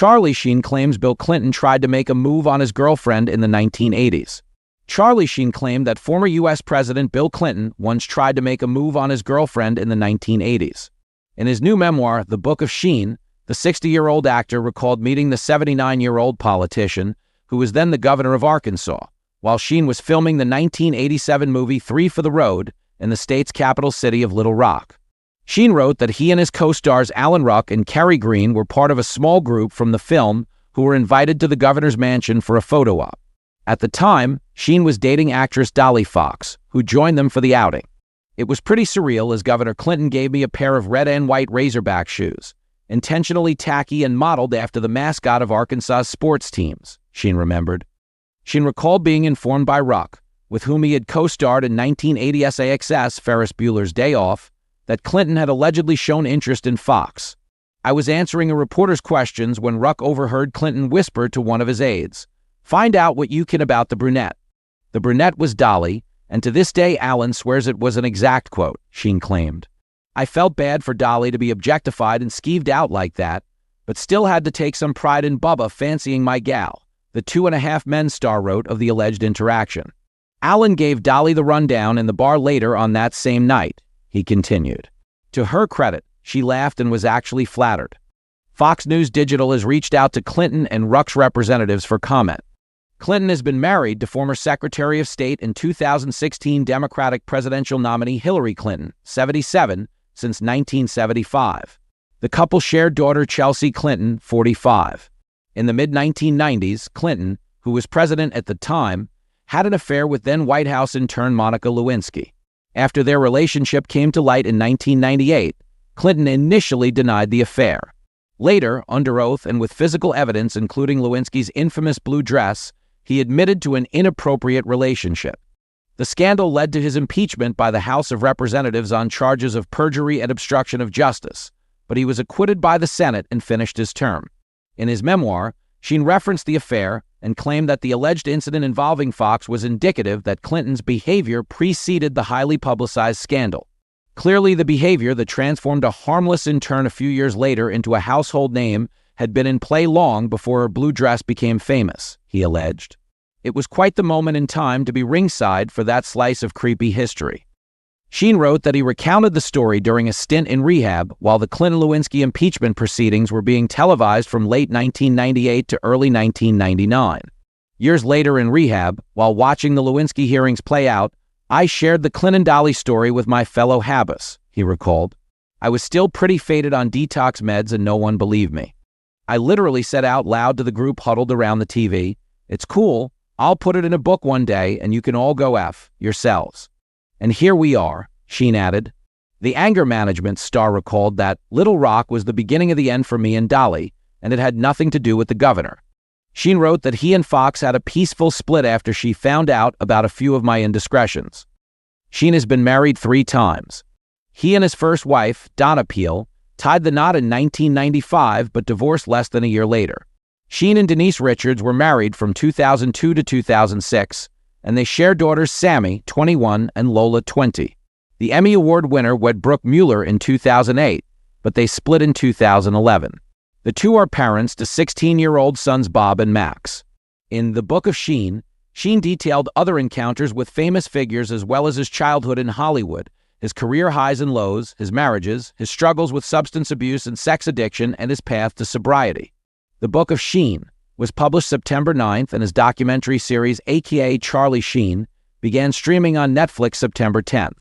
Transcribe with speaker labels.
Speaker 1: Charlie Sheen claims Bill Clinton tried to make a move on his girlfriend in the 1980s. Charlie Sheen claimed that former U.S. President Bill Clinton once tried to make a move on his girlfriend in the 1980s. In his new memoir, The Book of Sheen, the 60-year-old actor recalled meeting the 79-year-old politician, who was then the governor of Arkansas, while Sheen was filming the 1987 movie Three for the Road in the state's capital city of Little Rock. Sheen wrote that he and his co-stars Alan Ruck and Kerri Green were part of a small group from the film who were invited to the governor's mansion for a photo op. At the time, Sheen was dating actress Dolly Fox, who joined them for the outing. It was pretty surreal as Governor Clinton gave me a pair of red and white Razorback shoes, intentionally tacky and modeled after the mascot of Arkansas's sports teams, Sheen remembered. Sheen recalled being informed by Ruck, with whom he had co-starred in 1980 SAXS Ferris Bueller's Day Off, that Clinton had allegedly shown interest in Fox. I was answering a reporter's questions when Ruck overheard Clinton whisper to one of his aides, "Find out what you can about the brunette." The brunette was Dolly, and to this day Alan swears it was an exact quote, Sheen claimed. I felt bad for Dolly to be objectified and skeeved out like that, but still had to take some pride in Bubba fancying my gal, the 2.5 Men star wrote of the alleged interaction. Alan gave Dolly the rundown in the bar later on that same night, he continued. To her credit, she laughed and was actually flattered. Fox News Digital has reached out to Clinton and Ruck's representatives for comment. Clinton has been married to former Secretary of State and 2016 Democratic presidential nominee Hillary Clinton, 77, since 1975. The couple shared daughter Chelsea Clinton, 45. In the mid-1990s, Clinton, who was president at the time, had an affair with then White House intern Monica Lewinsky. After their relationship came to light in 1998, Clinton initially denied the affair. Later, under oath and with physical evidence including Lewinsky's infamous blue dress, he admitted to an inappropriate relationship. The scandal led to his impeachment by the House of Representatives on charges of perjury and obstruction of justice, but he was acquitted by the Senate and finished his term. In his memoir, Sheen referenced the affair and claimed that the alleged incident involving Fox was indicative that Clinton's behavior preceded the highly publicized scandal. Clearly, the behavior that transformed a harmless intern a few years later into a household name had been in play long before her blue dress became famous, he alleged. It was quite the moment in time to be ringside for that slice of creepy history. Sheen wrote that he recounted the story during a stint in rehab while the Clinton-Lewinsky impeachment proceedings were being televised from late 1998 to early 1999. Years later in rehab, while watching the Lewinsky hearings play out, I shared the Clinton-Dolly story with my fellow habits, he recalled. I was still pretty faded on detox meds and no one believed me. I literally said out loud to the group huddled around the TV, "It's cool, I'll put it in a book one day and you can all go F yourselves." And here we are, Sheen added. The anger management star recalled that Little Rock was the beginning of the end for me and Dolly, and it had nothing to do with the governor. Sheen wrote that he and Fox had a peaceful split after she found out about a few of my indiscretions. Sheen has been married 3 times. He and his first wife, Donna Peel, tied the knot in 1995 but divorced less than a year later. Sheen and Denise Richards were married from 2002 to 2006, and they share daughters Sammy, 21, and Lola, 20. The Emmy Award winner wed Brooke Mueller in 2008, but they split in 2011. The two are parents to 16-year-old sons Bob and Max. In The Book of Sheen, Sheen detailed other encounters with famous figures as well as his childhood in Hollywood, his career highs and lows, his marriages, his struggles with substance abuse and sex addiction, and his path to sobriety. The Book of Sheen was published September 9th, and his documentary series, aka Charlie Sheen, began streaming on Netflix September 10th.